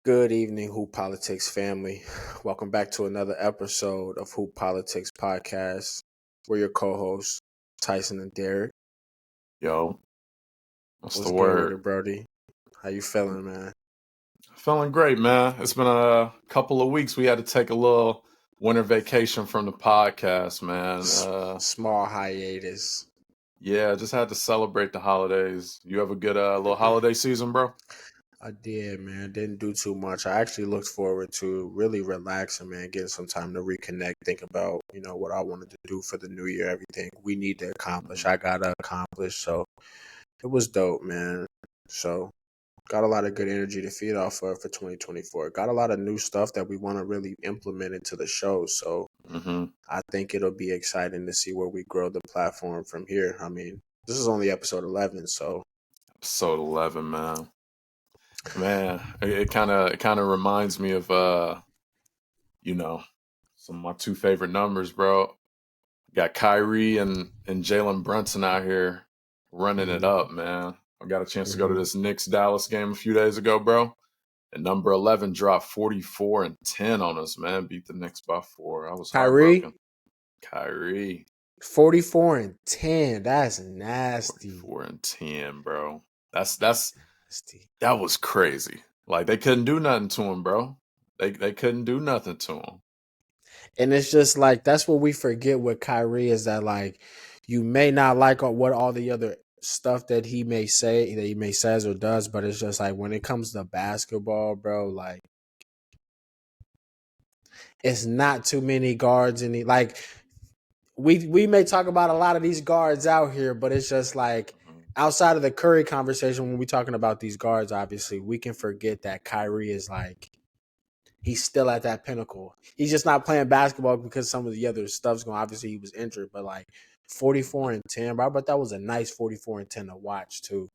Good evening, Hoop Politics family. Welcome back to another episode of Hoop Politics Podcast. We're your co-hosts, Tyson and Derrick. Yo, what's the What's good with word? it, Brody? How you feeling, man? Feeling great, man. It's been a couple of weeks. We had to take a little winter vacation from the podcast, man. Small hiatus. Yeah, just had to celebrate the holidays. You have a good little holiday season, bro? I did, man. Didn't do too much. I actually looked forward to really relaxing, man, getting some time to reconnect, think about, what I wanted to do for the new year, everything we need to accomplish. I got to accomplish. So it was dope, man. So got a lot of good energy to feed off of for 2024. Got a lot of new stuff that we want to really implement into the show. So I think it'll be exciting to see where we grow the platform from here. I mean, this is only episode 11, so Episode 11, man. Man, it kind of reminds me of some of my two favorite numbers, bro. Got Kyrie and Jalen Brunson out here running it up, man. I got a chance to go to this Knicks Dallas game a few days ago, bro. And number 11 dropped 44 and 10 on us, man. Beat the Knicks by 4. I was heartbroken. Kyrie. 44 and 10. That's nasty. 44 and 10, bro. That was crazy. Like, they couldn't do nothing to him, bro. They couldn't do nothing to him. And it's just like, that's what we forget with Kyrie is that, like, you may not like what all the other stuff that he may say, that he may says or does, but it's just like when it comes to basketball, bro, like, it's not too many guards in the, like, we may talk about a lot of these guards out here, but it's just like outside of the Curry conversation, when we're talking about these guards, obviously, we can forget that Kyrie is like, he's still at that pinnacle. He's just not playing basketball because some of the other stuff's going. Obviously, he was injured, but like 44 and 10, bro. But that was a nice 44 and 10 to watch too.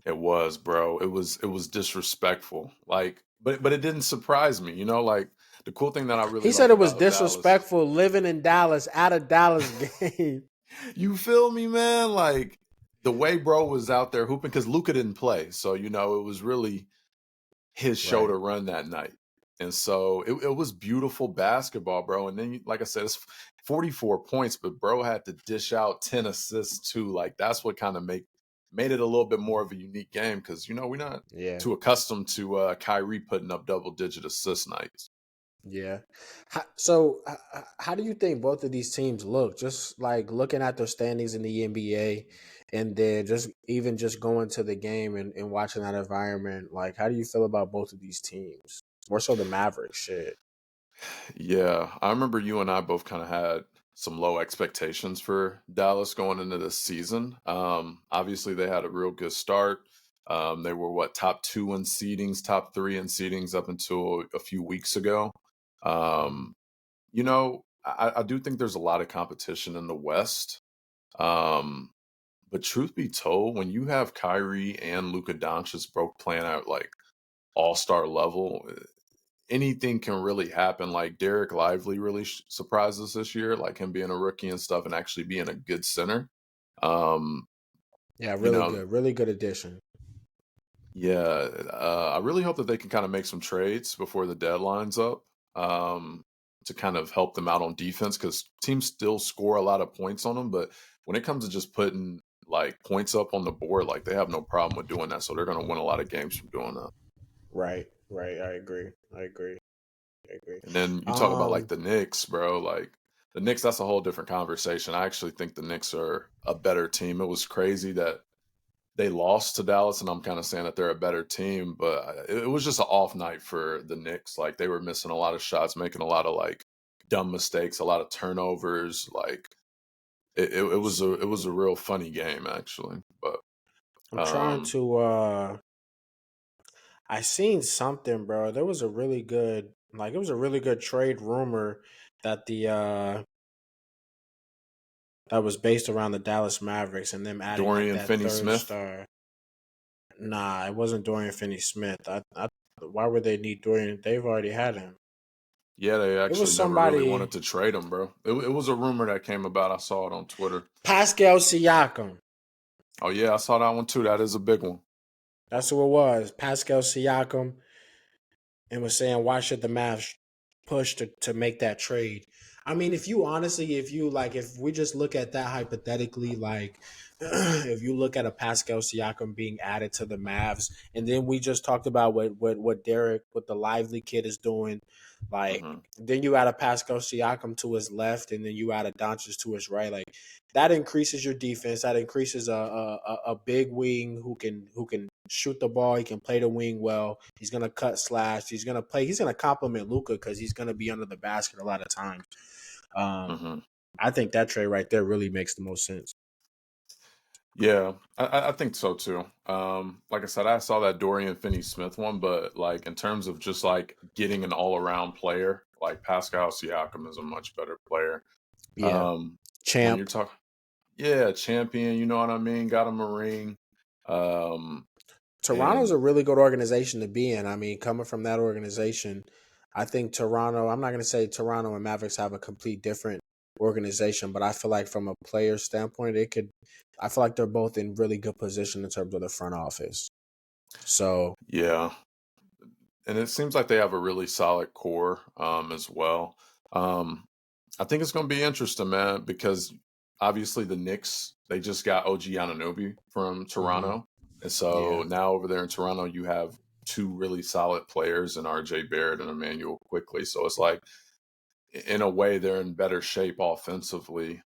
It was, bro. It was disrespectful. Like, but it didn't surprise me. Like the cool thing that I really He said it was about disrespectful Dallas, living in Dallas at a Dallas game. You feel me, man? Like the way bro was out there hooping because Luka didn't play, so it was really his show to run that night. And so it was beautiful basketball, bro. And then, like I said, it's 44 points, but bro had to dish out 10 assists too. Like that's what kind of made it a little bit more of a unique game because we're not too accustomed to Kyrie putting up double-digit assist nights. Yeah. So how do you think both of these teams look? Just like looking at their standings in the NBA and then just going to the game and watching that environment, like how do you feel about both of these teams? More so the Mavericks shit. Yeah, I remember you and I both kind of had some low expectations for Dallas going into this season. Obviously, they had a real good start. They were top 2 in seedings, top 3 in seedings up until a few weeks ago. I do think there's a lot of competition in the West. But truth be told, when you have Kyrie and Luka Doncic both playing at like all-star level, anything can really happen. Like Derek Lively really surprised us this year, like him being a rookie and stuff and actually being a good center. Really good addition. Yeah, I really hope that they can kind of make some trades before the deadline's up to kind of help them out on defense because teams still score a lot of points on them. But when it comes to just putting like points up on the board, like they have no problem with doing that. So they're going to win a lot of games from doing that. Right. I agree. And then you talk about like the Knicks, bro. Like the Knicks, that's a whole different conversation. I actually think the Knicks are a better team. It was crazy that they lost to Dallas, and I'm kind of saying that they're a better team, but it was just an off night for the Knicks. Like they were missing a lot of shots, making a lot of like dumb mistakes, a lot of turnovers. Like it was a real funny game actually. But I'm trying to I seen something, bro. There was a really good trade rumor that that was based around the Dallas Mavericks and them adding Dorian that Finney-Smith? star. Nah, it wasn't Dorian Finney-Smith. Why would they need Dorian? They've already had him. Yeah, they actually never really wanted to trade him, bro. It was a rumor that came about. I saw it on Twitter. Pascal Siakam. Oh, yeah, I saw that one too. That is a big one. That's who it was. Pascal Siakam. and was saying why should the Mavs push to make that trade. I mean, if you honestly, if we just look at that hypothetically, like if you look at a Pascal Siakam being added to the Mavs, and then we just talked about what Derrick, what the Lively kid is doing, like Mm-hmm. then you add a Pascal Siakam to his left, and then you add a Doncic to his right, like that increases your defense. That increases a big wing who can shoot the ball. He can play the wing well. He's gonna cut slash. He's gonna play. He's gonna complement Luka because he's gonna be under the basket a lot of times. Um, Mm-hmm. I think that trade right there really makes the most sense. Yeah, I think so too. Like I said, I saw that Dorian Finney-Smith one, but like in terms of just like getting an all-around player, like Pascal Siakam is a much better player. Yeah, When you're champ. talking, yeah, champion, you know what I mean? Got him a ring. Um, Toronto's and a really good organization to be in. I mean, coming from that organization, I think Toronto. I'm not going to say Toronto and Mavericks have a complete different organization, but I feel like from a player standpoint, it could. I feel like they're both in really good position in terms of the front office. So yeah, and it seems like they have a really solid core as well. Um, I think it's going to be interesting, man, because obviously the Knicks, they just got OG Anunoby from mhm, Toronto. And so yeah, now over there in Toronto, you have two really solid players in RJ Barrett and Emmanuel Quickly. So it's like, in a way, they're in better shape offensively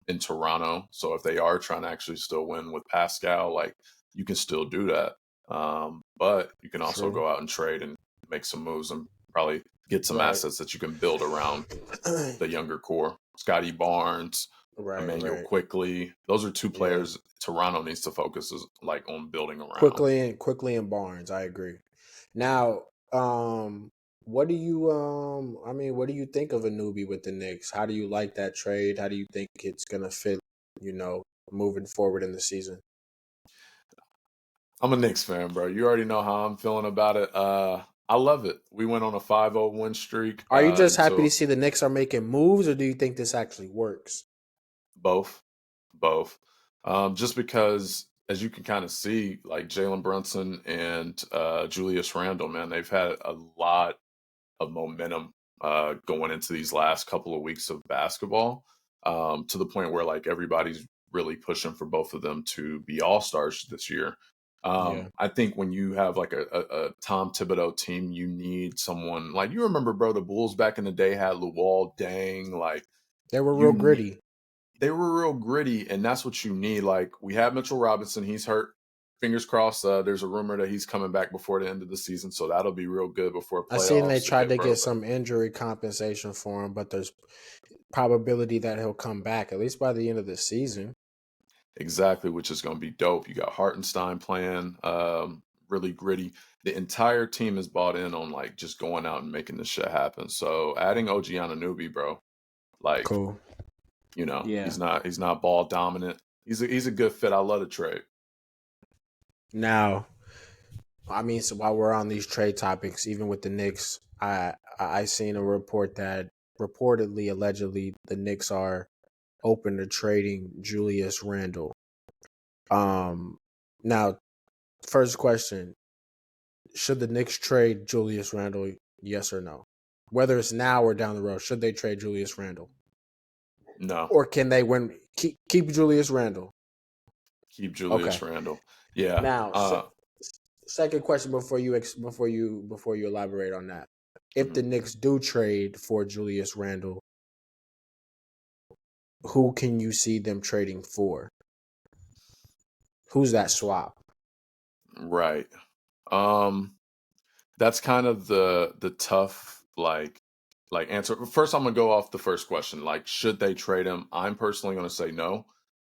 in Toronto. So if they are trying to actually still win with Pascal, like you can still do that. But you can also true. go out and trade and make some moves and probably get some Right. assets that you can build around the younger core. Scotty Barnes, Right, Emmanuel right. Quickly. Those are two Yeah. players Toronto needs to focus like on building around. Quickly and Barnes, I agree. Now, what do you I mean, what do you think of a newbie with the Knicks? How do you like that trade? How do you think it's gonna fit, you know, moving forward in the season? I'm a Knicks fan, bro. You already know how I'm feeling about it. I love it. We went on a 5-0 win streak Are you just happy to until see the Knicks are making moves, or do you think this actually works? both, both. Just because, as you can kind of see, like Jalen Brunson and Julius Randle, man, they've had a lot of momentum going into these last couple of weeks of basketball, to the point where like everybody's really pushing for both of them to be all stars this year. Yeah. I think when you have like a Tom Thibodeau team, you need someone like you remember, bro. The Bulls back in the day had Luol Deng. Like They were you real need, gritty. they were real gritty, and that's what you need. Like we have Mitchell Robinson, he's hurt. Fingers crossed. There's a rumor that he's coming back before the end of the season, so that'll be real good before I seen they playoffs to tried get to get bro back. some injury compensation for him, but there's probability that he'll come back at least by the end of the season. Exactly, which is going to be dope. You got Hartenstein playing, really gritty. The entire team is bought in on like just going out and making this shit happen. So adding OG Anunoby, bro, like Cool. Yeah. he's not ball dominant. He's a good fit. I love the trade. Now, I mean, so while we're on these trade topics, even with the Knicks, I seen a report that reportedly, allegedly, the Knicks are open to trading Julius Randle. Um, Now, first question: should the Knicks trade Julius Randle? Yes or no? Whether it's now or down the road, should they trade Julius Randle, No, or can they win? Keep Julius Randle. keep Okay. Julius Randle. Yeah. Now, second question before you elaborate on that. If Mhm. the Knicks do trade for Julius Randle, who can you see them trading for? Who's that swap? Right. Um, that's kind of the tough like answer. First, I'm gonna go off the first question. Like, should they trade him? I'm personally gonna say no,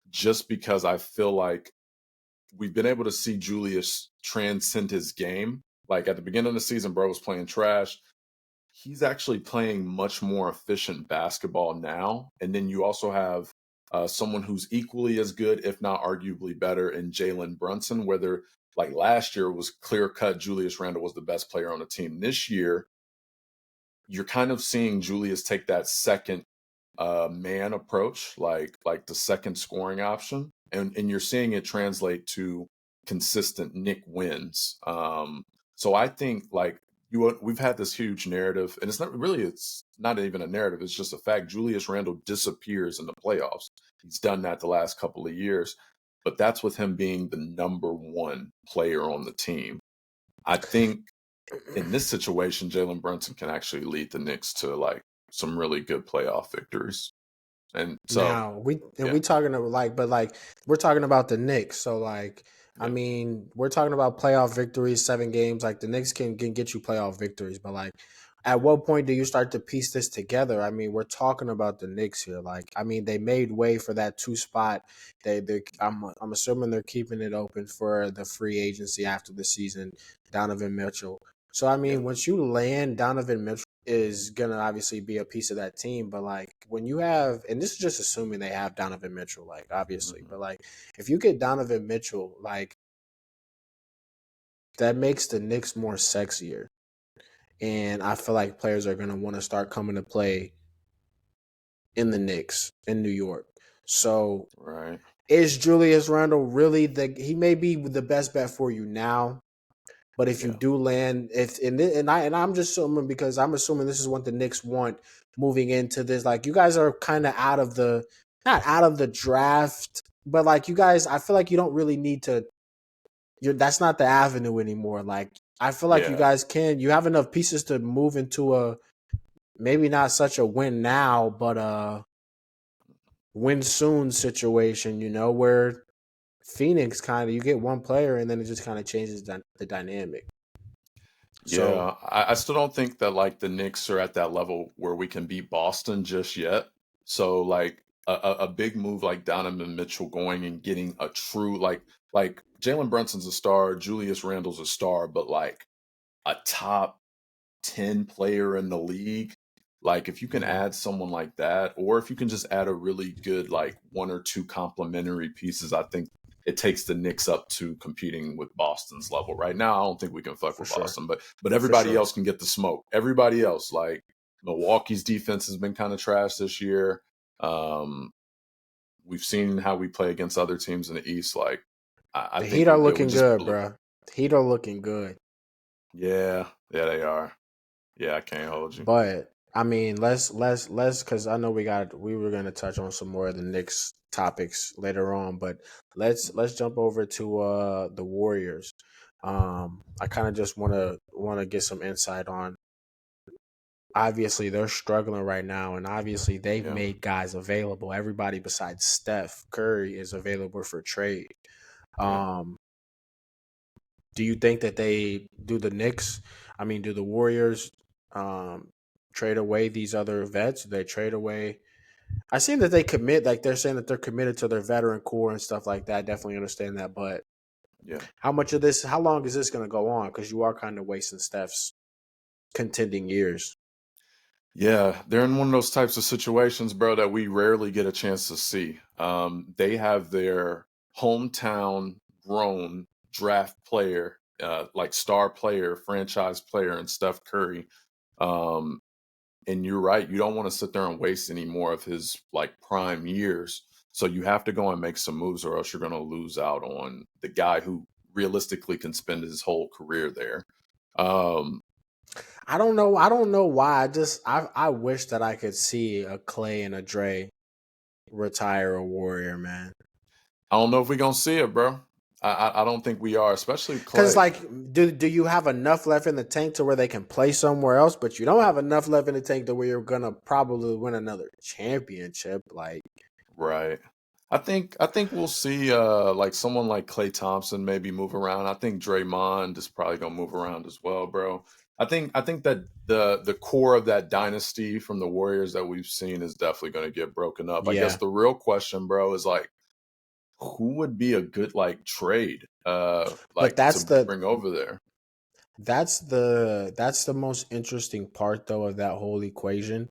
just because I feel like we've been able to see Julius transcend his game. Like at the beginning of the season, bro was playing trash. He's actually playing much more efficient basketball now. And then you also have someone who's equally as good, if not arguably better, in Jalen Brunson. Whether like last year was clear cut, Julius Randle was the best player on the team. This year, you're kind of seeing Julius take that second man approach, like the second scoring option, and you're seeing it translate to consistent Nick wins. So I think like we've had this huge narrative, and it's not even a narrative. It's just a fact. Julius Randle disappears in the playoffs. He's done that the last couple of years, but that's with him being the number one player on the team. I think in this situation, Jalen Brunson can actually lead the Knicks to like some really good playoff victories. And so, Now we and yeah, we talking about but we're talking about the Knicks. So I yeah, mean, we're talking about playoff victories, 7 games. Like the Knicks can get you playoff victories, but like, at what point do you start to piece this together? I mean, we're talking about the Knicks here. Like, I mean, they made way for that 2 spot. I'm assuming they're keeping it open for the free agency after the season. Donovan Mitchell. So I yeah, mean, once you land Donovan Mitchell is gonna obviously be a piece of that team, but like when you have, and this is just assuming they have Donovan Mitchell, like obviously, hmm but like if you get Donovan Mitchell, like that makes the Knicks more sexier, and I feel like players are gonna want to start coming to play in the Knicks in New York. So right, is Julius Randle really he may be the best bet for you now? But if you yeah, do land, if and I'm just assuming because I'm assuming this is what the Knicks want moving into this. Like you guys are kind of out of the not out of the draft, but like you guys, I feel like you don't really need to. That's not the avenue anymore. Like I feel like yeah, you have enough pieces to move into a maybe not such a win now, but a win soon situation. Where Phoenix kind of you get one player and then it just kind of changes the dynamic. So yeah. I still don't think that like the Knicks are at that level where we can beat Boston just yet. So like a big move like Donovan Mitchell going and getting a true like Jalen Brunson's a star, Julius Randle's a star, but like a top 10 player in the league. Like if you can mhm, add someone like that, or if you can just add a really good like one or two complementary pieces, I think it takes the Knicks up to competing with Boston's level. Right now, I don't think we can fuck for with sure, Boston, but for everybody sure. else can get the smoke. Everybody else, like Milwaukee's defense has been kind of trash this year. Um, we've seen how we play against other teams in the East. Like I The think Heat are yeah, we looking just good, blew. bro. The Heat are looking good. Yeah, yeah, they are. Yeah, I can't hold you. But I mean, let's because I know we were gonna touch on some more of the Knicks topics later on, but let's jump over to the Warriors. I kind of just wanna get some insight on. Obviously, they're struggling right now, and obviously they've Yeah, made guys available. Everybody besides Steph Curry is available for trade. yeah. Um, Do you think that they do the Knicks? I mean, do the Warriors um, trade away these other vets? Do they trade away? I seen that they commit, like they're saying that they're committed to their veteran core and stuff like that. Definitely understand that, but Yeah. how much of this? How long is this going to go on? Because you are kind of wasting Steph's contending years. Yeah, they're in one of those types of situations, bro, that we rarely get a chance to see. They have their hometown grown draft player, like star player, franchise player, and Steph Curry. Um, and you're right, you don't want to sit there and waste any more of his like prime years. So you have to go and make some moves, or else you're going to lose out on the guy who realistically can spend his whole career there. Um, I don't know. I don't know why. I wish that I could see a Clay and a Dre retire a Warrior, man. I don't know if we're gonna see it, bro. I don't think we are, especially Because Clay. like, do you have enough left in the tank to where they can play somewhere else? But you don't have enough left in the tank to where you're gonna probably win another championship. Like, Right. I think we'll see like someone like Clay Thompson maybe move around. I think Draymond is probably gonna move around as well, bro. I think that the core of that dynasty from the Warriors that we've seen is definitely gonna get broken up. I guess yeah. the real question, bro, is like who would be a good like trade But like to bring over there? that's the most interesting part though of that whole equation,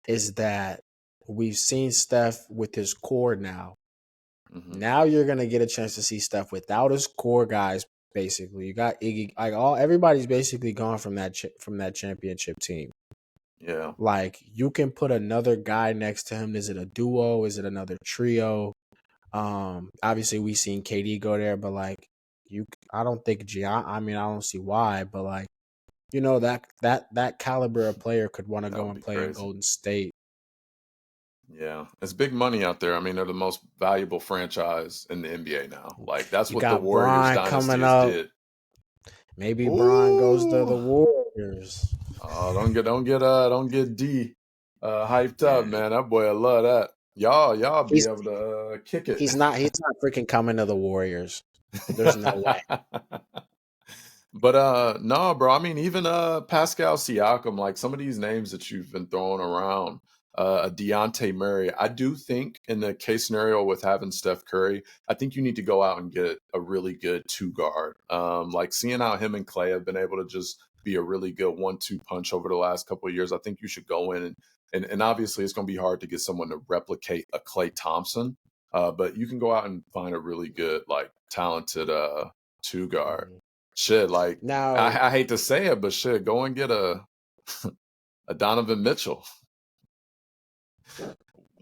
is that we've seen Steph with his core now. Hmm. Now you're gonna get a chance to see Steph without his core guys. Basically, you got Iggy. Like everybody's basically gone from from that championship team. Yeah. Like you can put another guy next to him. Is it a duo? Is it another trio? Obviously we seen KD go there, but like you, I don't think I mean, I don't see why, but like You know that caliber of player could want to That go would and be play in crazy. Golden State. Yeah, it's big money out there. I mean, they're the most valuable franchise in the NBA now. Like that's You what the got Warriors Bron dynasty coming has up. did. Maybe Bron goes to Ooh, the Warriors. don't get D hyped up, Man, man. That boy, I love that. Y'all be he's able to kick it. he's not freaking coming to the Warriors. There's no way. But no, bro. I mean, even Pascal Siakam, like some of these names that you've been throwing around, a Deontay Murray. I do think in the case scenario with having Steph Curry, I think you need to go out and get a really good two guard. Like seeing how him and Clay have been able to just be a really good 1-2 punch over the last couple of years. I think you should go in and obviously it's going to be hard to get someone to replicate a Clay Thompson, but you can go out and find a really good, like talented two guard. Mhm. Shit, like Now, I hate to say it, but shit, go and get a Donovan Mitchell.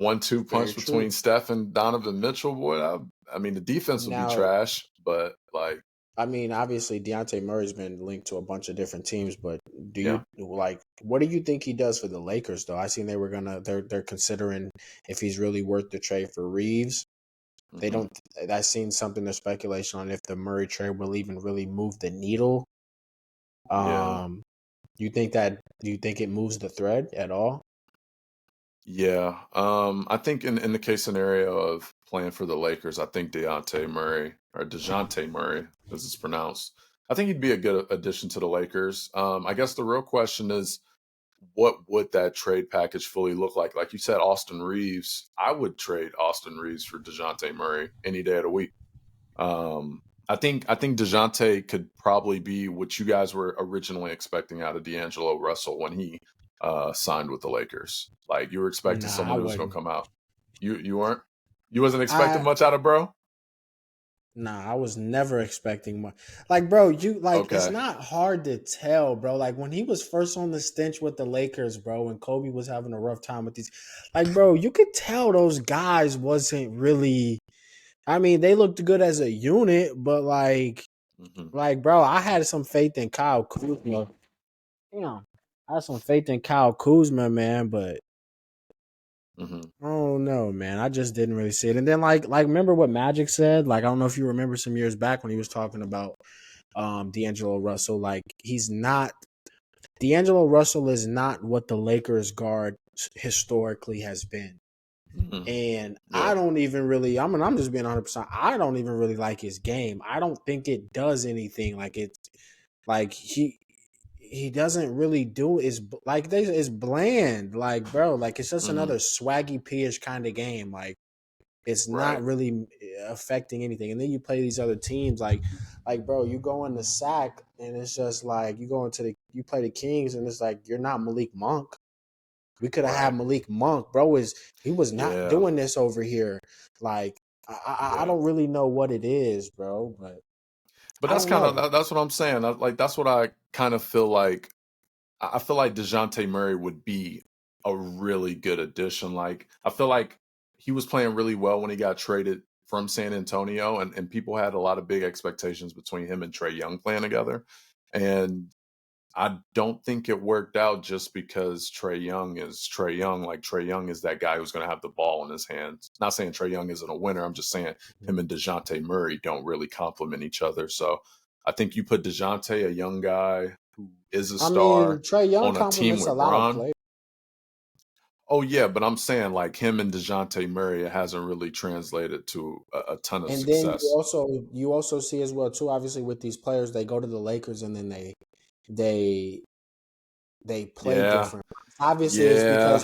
1-2 very punch between true. Steph and Donovan Mitchell, boy. I mean, the defense will be Now, trash, but like, I mean, obviously Deontay Murray's been linked to a bunch of different teams, but do yeah. you like what do you think he does for the Lakers though? I seen they're considering if he's really worth the trade for Reeves. They Hmm. don't. I seen something to speculation on if the Murray trade will even really move the needle. Yeah. Um, do you think it moves the thread at all? Yeah. I think in the case scenario of playing for the Lakers, I think Dejounte Murray, as it's pronounced, I think he'd be a good addition to the Lakers. I guess the real question is, what would that trade package fully look like? Like you said, Austin Reeves. I would trade Austin Reeves for Dejounte Murray any day of the week. I think Dejounte could probably be what you guys were originally expecting out of D'Angelo Russell when he signed with the Lakers. Like you were expecting Nah, I someone who was going to wouldn't. come out. You weren't. You wasn't expecting I much out of bro. Nah, I was never expecting much. Like, bro, you like it's Okay. not hard to tell, bro. Like when he was first on the stench with the Lakers, bro, and Kobe was having a rough time with these, like, bro, you could tell those guys wasn't really. I mean, they looked good as a unit, but Hmm. bro, I had some faith in Kyle Kuzma. Damn, I had some faith in Kyle Kuzma, man, but Hmm. I don't know, man. I just didn't really see it. And then, remember what Magic said? Like, I don't know if you remember some years back when he was talking about D'Angelo Russell. Like he's not D'Angelo Russell is not what the Lakers guard historically has been. Hmm. And Yeah. I don't even really I'm just being 100%. I don't even really like his game. I don't think it does anything like he doesn't really do is like this is bland. Like bro, like it's just Hmm. another swaggy p-ish kind of game. Like it's not Right. really affecting anything. And then you play these other teams like bro, you go in the sack and it's just like you play the Kings and it's like you're not Malik Monk. We could have had Right. Malik Monk, bro. He was not Yeah. doing this over here. Like I Yeah. don't really know what it is, bro, but But I that's don't kind of know. that's what I'm saying. Like that's what I kind of feel like. I feel like Dejounte Murray would be a really good addition. Like I feel like he was playing really well when he got traded from San Antonio, and people had a lot of big expectations between him and Trey Young playing together. And I don't think it worked out just because Trey Young is Trey Young. Like Trey Young is that guy who's going to have the ball in his hands. Not saying Trey Young isn't a winner. I'm just saying him and Dejounte Murray don't really complement each other. So I think you put Dejounte, a young guy who is a I star, mean, Trey Young on a team compliments a with lot of Bron. players. Oh yeah, but I'm saying like him and Dejounte Murray, it hasn't really translated to a ton of And then success. you also see as well too. Obviously, with these players, they go to the Lakers and then they they play Yeah, different. Obviously, it's yeah,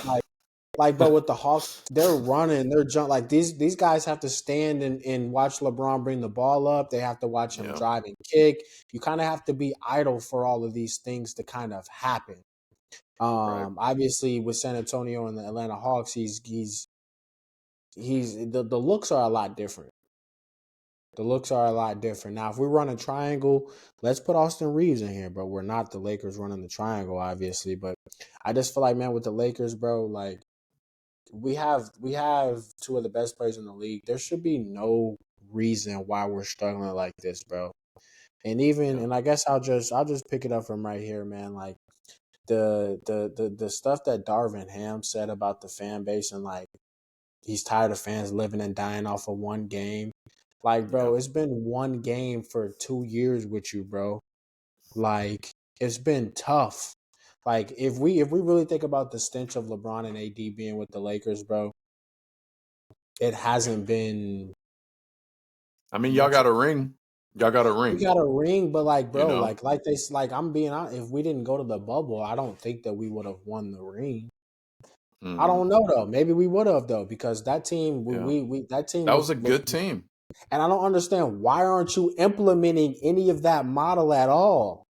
because bro, with the Hawks, they're running, they're jump like these guys have to stand and watch LeBron bring the ball up. They have to watch him yeah, drive and kick. You kind of have to be idle for all of these things to kind of happen. right. Obviously, with San Antonio and the Atlanta Hawks, he's the looks are a lot different. The looks are a lot different. Now, if we run a triangle, let's put Austin Reeves in here, but we're not the Lakers running the triangle, obviously. But I just feel like, man, with the Lakers, bro, like we have two of the best players in the league. There should be no reason why we're struggling like this, bro. And even Yeah. and I guess I'll just pick it up from right here, man. Like the stuff that Darvin Ham said about the fan base and like he's tired of fans living and dying off of one game. Like, Yeah. bro, it's been one game for 2 years with you, bro. Like, it's been tough. Like, if we really think about the stench of LeBron and AD being with the Lakers, bro, it hasn't been I mean, y'all much. got a ring. Y'all got a We ring. got a ring, but like, You bro, know. like I'm being honest. If we didn't go to the bubble, I don't think that we would have won the ring. I Mm, don't know though. Maybe we would have though, because that team, yeah. we that team That was a looked, good team. and I don't understand why aren't you implementing any of that model at all?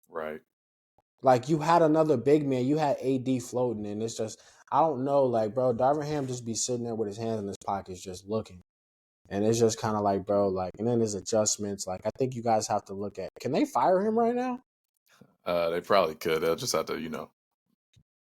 Right. Like you had another big man, you had AD floating, and it's just I don't know, like bro, Darvin Ham just be sitting there with his hands in his pockets, just looking, and it's just kind of like bro, like, and then there's adjustments. Like I think you guys have to look at, can they fire him right now? They probably could. They'll just have to,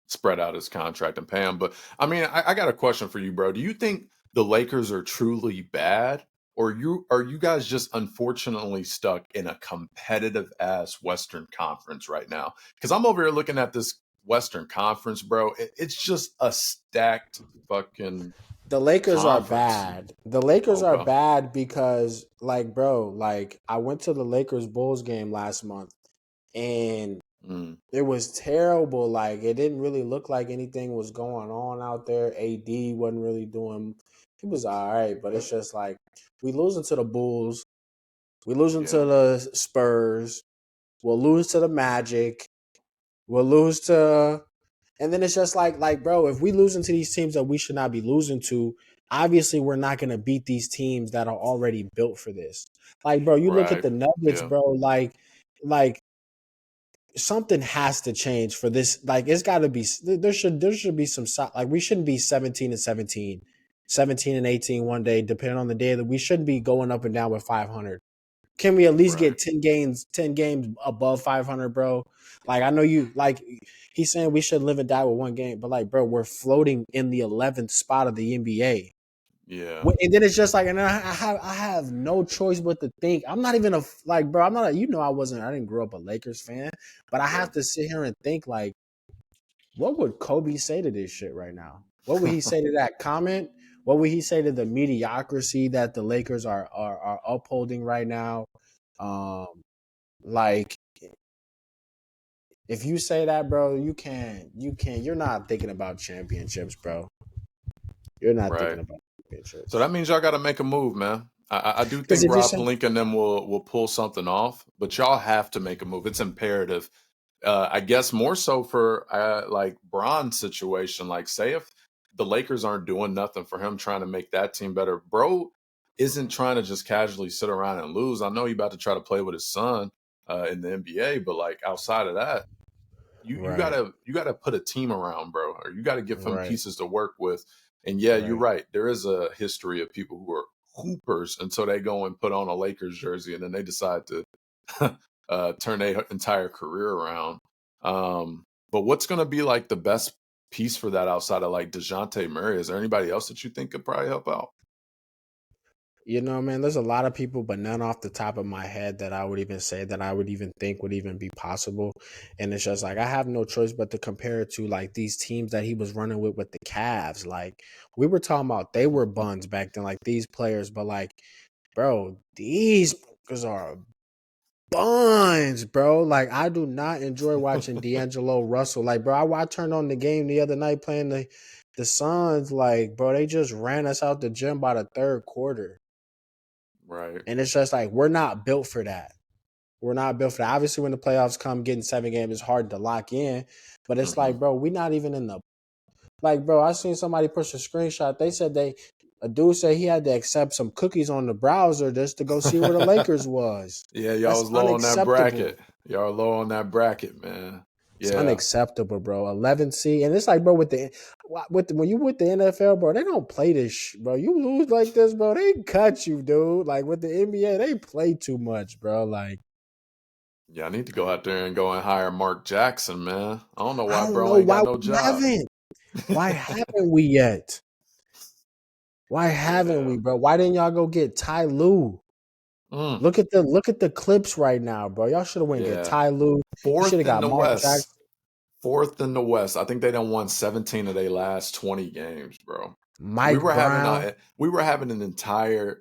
spread out his contract and pay him. But I mean, I got a question for you, bro. Do you think the Lakers are truly bad, or are you guys just unfortunately stuck in a competitive ass Western Conference right now? Because I'm over here looking at this Western Conference, bro. It's just a stacked fucking The Lakers are conference. bad. The Lakers are Okay. bad because, like, bro, like I went to the Lakers Bulls game last month, and Mm, it was terrible. Like it didn't really look like anything was going on out there. AD wasn't really doing. He was all right, but it's just like we losing to the Bulls, we losing to yeah. the Spurs, we'll lose to the Magic, we'll lose to, and then it's just like bro, if we losing to these teams that we should not be losing to, obviously we're not gonna beat these teams that are already built for this. Like, bro, you look at Right. the Nuggets, Yeah. bro, like something has to change for this. Like it's got to be there should be some like we shouldn't be 17 and 17, 17 and 18 one day depending on the day that we shouldn't be going up and down with 500. Can we at least Right. get 10 games above 500, bro? Like I know you like he's saying we should live and die with one game, but like bro, we're floating in the 11th spot of the NBA. Yeah. And then it's just like, and I have no choice but to think. I'm not even like, bro. I'm not a, I didn't grow up a Lakers fan, but I Yeah. have to sit here and think like, what would Kobe say to this shit right now? What would he say to that comment? What would he say to the mediocrity that the Lakers are upholding right now? Um, like if you say that, bro, you're not thinking about championships, bro. You're not thinking Right. about So championships that means y'all got to make a move, man. I do because think if you Rob say Palinka and them will pull something off, but y'all have to make a move. It's imperative. I guess more so for like Bron's situation. Like, say if the Lakers aren't doing nothing for him, trying to make that team better, bro isn't trying to just casually sit around and lose. I know he about to try to play with his son in the NBA, but like outside of that, you right, gotta put a team around, bro, or you gotta give him right, pieces to work with. And yeah, you're right. right. There is a history of people who are hoopers until they go and put on a Lakers jersey, and then they decide to turn their entire career around. But what's gonna be like the best piece for that outside of like DeJounte Murray? Is there anybody else that you think could probably help out? Man, there's a lot of people, but none off the top of my head that I would even say that I would even think would even be possible. And it's just like I have no choice but to compare it to like these teams that he was running with the Cavs. Like we were talking about, they were buns back then, like these players, but like, bro, these fuckers are buns, bro. Like I do not enjoy watching D'Angelo Russell. Like, bro, I turned on the game the other night playing the Suns. Like, bro, they just ran us out the gym by the third quarter. Right. And it's just like we're not built for that. We're not built for that. Obviously, when the playoffs come, getting 7 games is hard to lock in. But it's Hmm. like, bro, we're not even in the like, bro. I seen somebody push a screenshot. They said a dude said he had to accept some cookies on the browser just to go see where the Lakers was. Yeah, y'all That's was low on that unacceptable. bracket. Y'all are low on that bracket, man. It's Yeah. unacceptable, bro. 11 C, and it's like, bro, when you with the NFL, bro, they don't play this, bro. You lose like this, bro, they cut you, dude. Like with the NBA, they play too much, bro. Like Yeah, I need to go out there and go and hire Mark Jackson, man. I don't know I why don't bro know ain't why got no we job. haven't. Why haven't we yet? Why haven't Yeah. we, bro? Why didn't y'all go get Ty Lue? Mm, Look at the Clips right now, bro. Y'all should have went and get yeah. Ty Lue. You should have Fourth in got the Mark West. Jackson, Fourth in the West. I think they done won 17 of their last 20 games, bro. We Mike were having Brown. an entirely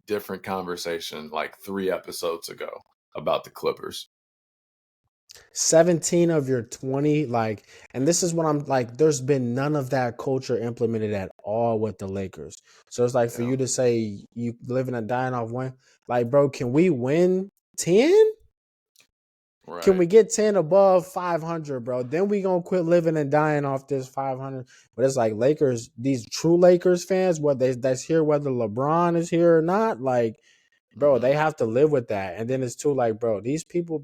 different conversation like 3 episodes ago about the Clippers. 17 of your 20, like, and this is what I'm like, there's been none of that culture implemented at all with the Lakers. So it's like for Yeah. you to say you living and dying off win, like, bro, can we win 10? Can Right. we get 10 above 500, bro? Then we gonna quit living and dying off this 500. But it's like Lakers, these true Lakers fans, that's here, whether LeBron is here or not, like, bro, Mm-hmm. they have to live with that. And then it's too like, bro, these people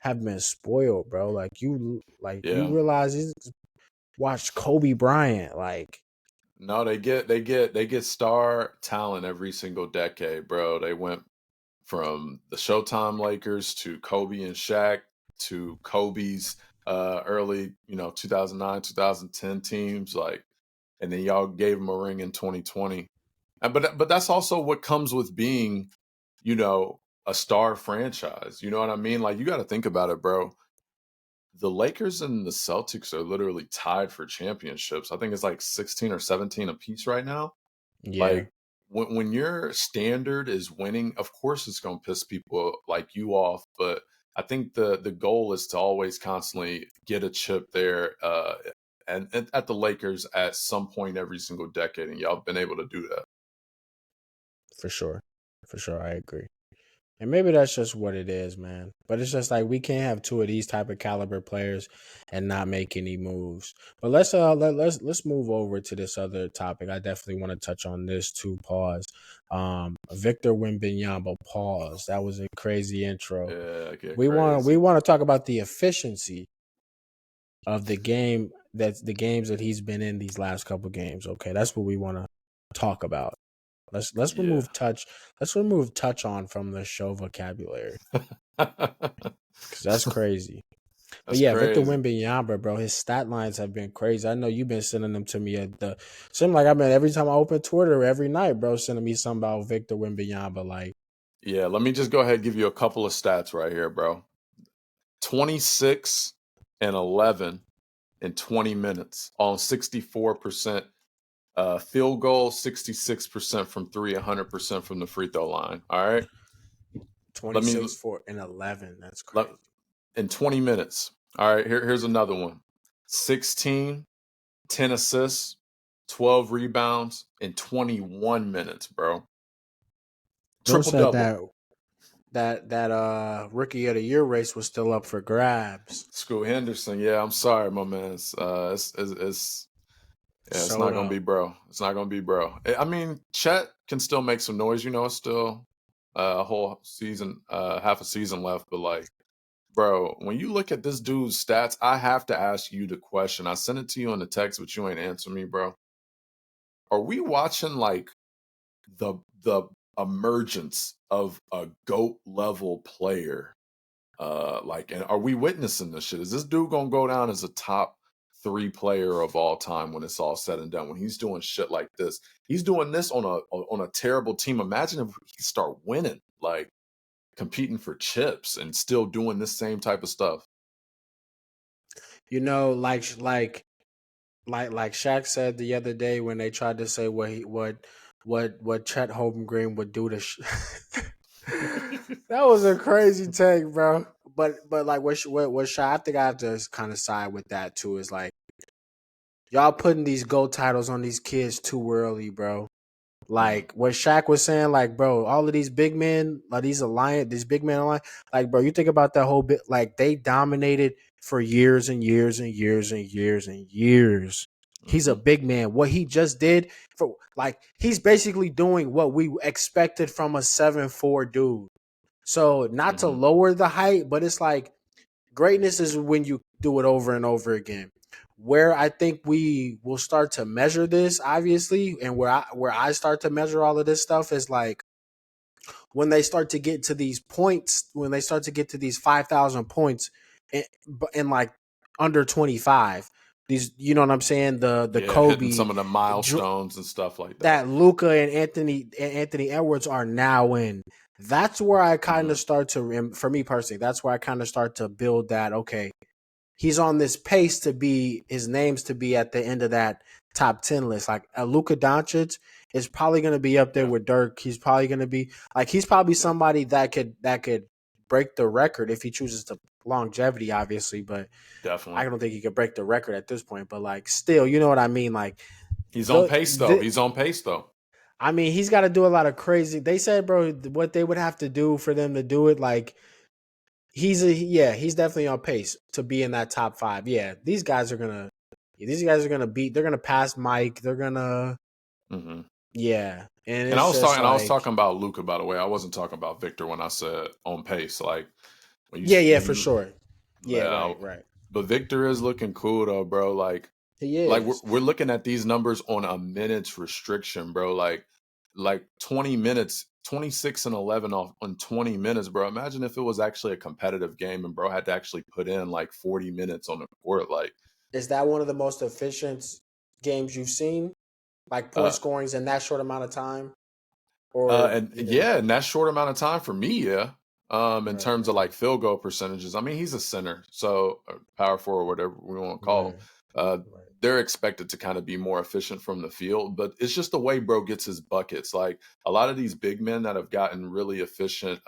have been spoiled, bro. You Yeah. realize you watched Kobe Bryant, like, No, they get star talent every single decade, bro. They went from the Showtime Lakers to Kobe and Shaq to Kobe's early, 2009, 2010 teams, like, and then y'all gave him a ring in 2020. But that's also what comes with being, you know, a star franchise. You know what I mean? Like, you got to think about it, bro. The Lakers and the Celtics are literally tied for championships. I think it's like 16 or 17 apiece right now. yeah, Like, when your standard is winning, of course it's going to piss people like you off. But I think the goal is to always constantly get a chip there, and at the Lakers at some point every single decade, and y'all been able to do that. for sure. For sure, I agree. And maybe that's just what it is, man. But it's just like we can't have two of these type of caliber players and not make any moves. But let's move over to this other topic. I definitely want to touch on this too. Pause. Victor Wembanyama. Pause. That was a crazy intro. Yeah, We want to talk about the efficiency of the game that's the games that he's been in these last couple games. Okay, that's what we want to talk about. Let's Yeah. remove touch. Let's remove touch on from the show vocabulary because that's crazy. But That's yeah, Victor crazy. Wembanyama, bro, his stat lines have been crazy. I know you've been sending them to me at the. Seem like I've been every time I open Twitter every night, bro, sending me something about Victor Wembanyama. Like Yeah, let me just go ahead and give you a couple of stats right here, bro. 26 and 11 in 20 minutes on 64% field goal, 66% from three, 100% from the free throw line. All right. Let me 26 4 and 11. That's let crazy. in 20 minutes. All right. Here's another one. 16, 10 assists, 12 rebounds in 21 minutes, bro. Bro Triple said double. that rookie of the year race was still up for grabs. Scoot Henderson. Yeah, I'm sorry, my man. Yeah, it's not Showed gonna up. be bro. It's not gonna be bro. I mean, Chet can still make some noise. It's still a whole season, half a season left. But like, bro, when you look at this dude's stats, I have to ask you the question. I sent it to you on the text, but you ain't answer me, bro. Are we watching like the emergence of a GOAT level player? Like, and are we witnessing this shit? Is this dude gonna go down as a top 3 player of all time when it's all said and done? When he's doing shit like this, he's doing this on a terrible team. Imagine if he could start winning, like competing for chips and still doing this same type of stuff. You know, like Shaq said the other day when they tried to say what Chet Holmgren would do to. That was a crazy take, bro. But like what Shaq, I think I have to kind of side with that too. Is like y'all putting these gold titles on these kids too early, bro. Mm, Like what Shaq was saying, like, bro, all of these big men, like these big men alliance, like, bro, you think about that whole bit, like they dominated for years and years and years and years and years. He's a mm-hmm, big man. What he just did for like he's basically doing what we expected from a 7'4" dude. So not to mm-hmm. lower the height, but it's like greatness is when you do it over and over again. Where I think we will start to measure this, obviously, and where I start to measure all of this stuff is like when they start to get to these points, when they start to get to these 5,000 points in, in like under 25. These, you know what I'm saying? The Yeah, hitting Kobe, some of the milestones and stuff like that. that Luca and Anthony Edwards are now in. That's where I kind Mm-hmm. of start to, for me personally, that's where I kind of start to build that. Okay, he's on this pace to be his name's to be at the end of that top 10 list. Like Luka Doncic is probably going to be up there Yeah, with Dirk. He's probably going to be like he's probably yeah, somebody that could break the record if he chooses to longevity, obviously. But I definitely. don't think he could break the record at this point. But like still, you know what I mean? Like He's on the, pace though. the He's on pace though. I mean, he's got to do a lot of crazy. They said, bro, what they would have to do for them to do it, like he's definitely on pace to be in that top five. Yeah, these guys are gonna beat. They're gonna pass Mike. They're gonna Mm-hmm. yeah, and And I it's was just talking. I was like talking about Luca, by the way. I wasn't talking about Victor when I said on pace. Like yeah, when for you, sure. Yeah, yeah. right. But Victor is looking cool though, bro. He Like we're is. we're looking at these numbers on a minutes restriction, bro. Like 20 minutes, 26 and 11 off on 20 minutes, bro. Imagine if it was actually a competitive game and bro had to actually put in like 40 minutes on the court. Like Is that one of the most efficient games you've seen? Like point uh scorings in that short amount of time, or and you didn't? yeah, in that short amount of time for me, yeah. In Right, terms of like field goal percentages, I mean he's a center, so power forward, whatever we want to call him. right, Uh, right. they're expected to kind of be more efficient from the field, but it's just the way bro gets his buckets. Like a lot of these big men that have gotten really efficient,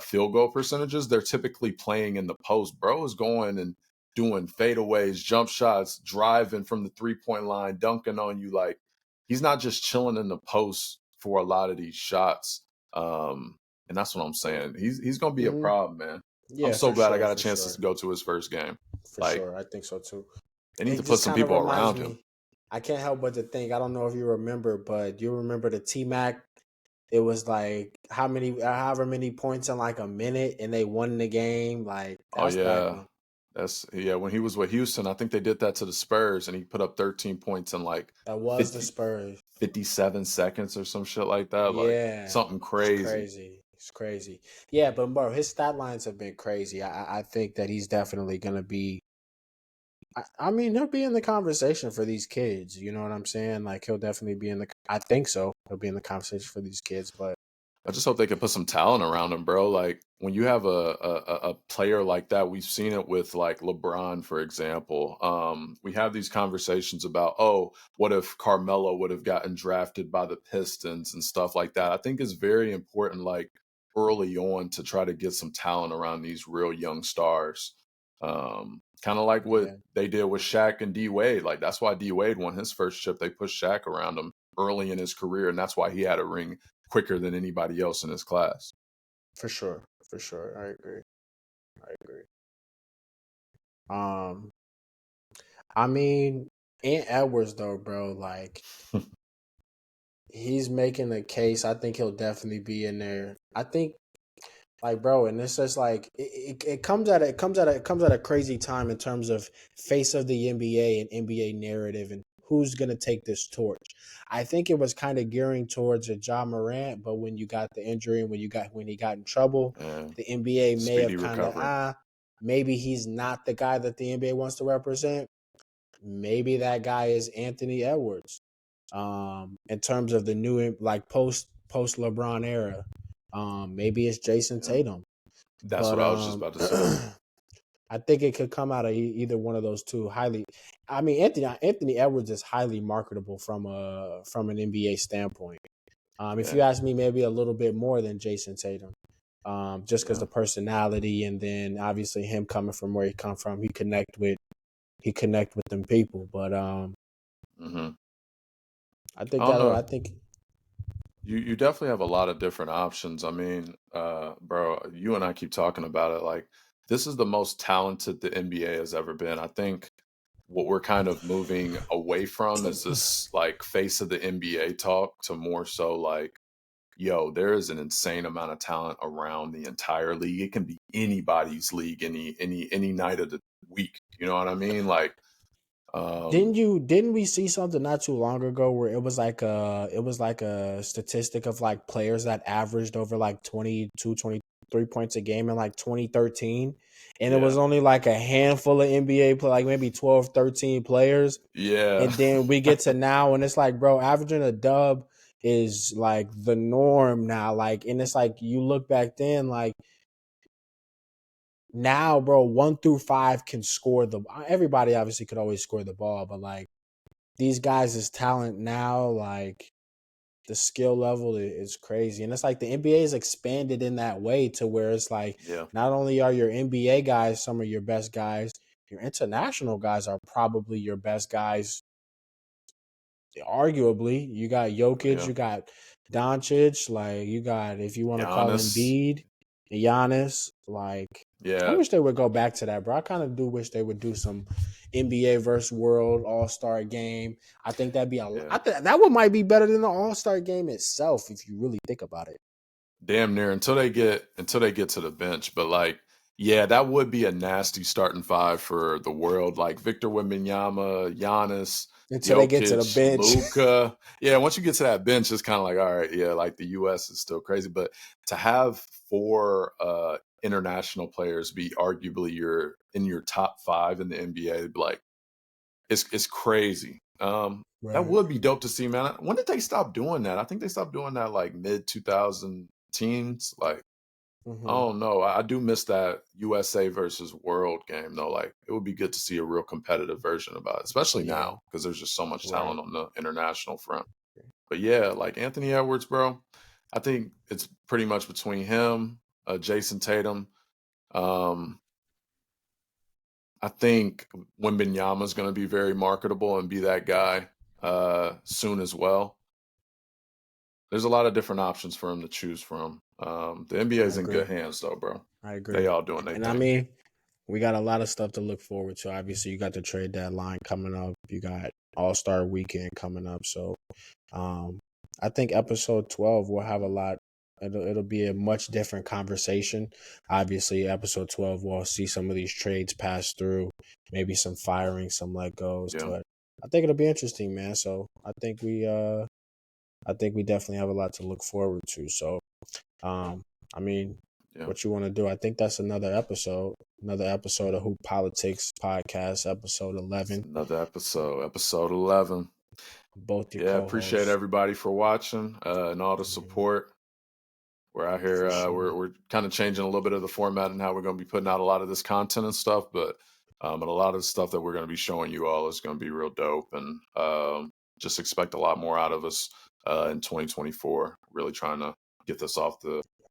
field goal percentages, they're typically playing in the post. Bro is going and doing fadeaways, jump shots, driving from the 3 point line, dunking on you. Like he's not just chilling in the post for a lot of these shots. And that's what I'm saying. He's gonna be a Mm-hmm. problem, man. I'm Yeah, so for glad I sure, got a for chance sure, to go to his first game. for Like sure. I think so too. they need It to put just some kind of people reminds around him. me. I can't help but to think. I don't know if you remember, but you remember the T Mac. It was like however many points in like a minute, and they won the game. Like Oh that's back yeah. when That's yeah, when he was with Houston, I think they did that to the Spurs and he put up 13 points in like that was the 50, Spurs. 57 seconds or some shit like that. Like Yeah, something it's crazy. crazy. It's crazy. Yeah, but bro, his stat lines have been crazy. I think that he's definitely gonna be. I mean, he'll be in the conversation for these kids. You know what I'm saying? Like he'll definitely be in the. I think so. He'll be in the conversation for these kids, but I just hope they can put some talent around him, bro. Like when you have a player like that, we've seen it with like LeBron, for example. We have these conversations about, oh, what if Carmelo would have gotten drafted by the Pistons and stuff like that. I think it's very important, like early on, to try to get some talent around these real young stars. Kind of like what yeah, they did with Shaq and D Wade. Like that's why D Wade won his first chip. They pushed Shaq around him early in his career, and that's why he had a ring quicker than anybody else in his class. for sure, for sure. I agree. I agree. Um, I mean, Ant Edwards though, bro, like he's making a case. I think he'll definitely be in there. I think like bro, and it's just like it comes at a crazy time in terms of face of the NBA and NBA narrative and who's gonna take this torch. I think it was kind of gearing towards a John Morant, but when you got the injury and when he got in trouble, And the NBA may have speedy kind of recovery. maybe he's not the guy that the NBA wants to represent. Maybe that guy is Anthony Edwards. In terms of the new like post LeBron era. Maybe it's Jason Yeah. Tatum, That's but what I was just about to say. I think it could come out of either one of those two. Highly, I mean Anthony Edwards is highly marketable from an NBA standpoint. If you Yeah. ask me, maybe a little bit more than Jason Tatum, just because Yeah. the personality and then obviously him coming from where he come from, he connect with them people. But Hmm. I think I don't that I know. think You definitely have a lot of different options. I mean, bro, you and I keep talking about it. Like, this is the most talented the NBA has ever been. I think what we're kind of moving away from is this like face of the NBA talk to more so like, yo, there is an insane amount of talent around the entire league. It can be anybody's league any night of the week. You know what I mean? Like, um, didn't we see something not too long ago where it was like a statistic of like players that averaged over like 22, 23 points a game in like 2013, and it was yeah, only like a handful of NBA play like maybe 12, 13 players, yeah, and then we get to now and it's like bro averaging a dub is like the norm now. Like, and it's like you look back then, like now, bro, 1 through 5 can score the. Everybody obviously could always score the ball, but like these guys' talent now, like the skill level is crazy. And it's like the NBA is expanded in that way to where it's like Yeah. not only are your NBA guys some of your best guys, your international guys are probably your best guys. Arguably, you got Jokic, Yeah. you got Doncic, like you got, if you want to call Giannis. Embiid, Giannis. Like, I Yeah. wish they would go back to that, bro. I kind of do wish they would do some NBA versus World All Star game. I think that'd be Yeah. I think that would might be better than the All Star game itself if you really think about it. Damn near until they get to the bench. But like, yeah, that would be a nasty starting five for the world. Like Victor Wembanyama, Giannis, Until they get to the Jokic, bench, Luka. Yeah, once you get to that bench, it's kind of like, all right, yeah, like the US is still crazy. But to have four international players be arguably in your top five in the NBA, it'd be like it's crazy. That right? would be dope to see, man. When did they stop doing that? I think they stopped doing that like mid 2000 teens. Like, I Mm-hmm. don't know. I do miss that USA versus world game though. Like, it would be good to see a real competitive version about it, especially Yeah, now because there's just so much right. talent on the international front. But yeah, like Anthony Edwards, bro. I think it's pretty much between him, Jason Tatum. Um, I think Wembanyama is going to be very marketable and be that guy soon as well. There's a lot of different options for him to choose from. The NBA I is in good agree. hands, though, bro. I They agree. all doing their And I thing. mean, we got a lot of stuff to look forward to. Obviously, you got the trade deadline coming up. You got All Star Weekend coming up. So, um, I think episode 12 will have a lot. It'll be a much different conversation. Obviously, episode 12 we'll see some of these trades pass through, maybe some firing, some let goes. Yeah, But I think it'll be interesting, man. So I think we definitely have a lot to look forward to. So, um, I mean, yeah. what you want to do? I think that's another episode of Hoop Politics podcast, episode It's 11. another episode, episode 11. Both your Yeah, appreciate co-hosts, everybody for watching and all the yeah, support. We're out here. for sure. We're kind of changing a little bit of the format and how we're going to be putting out a lot of this content and stuff. But a lot of the stuff that we're going to be showing you all is going to be real dope, and just expect a lot more out of us in 2024. Really trying to get this off the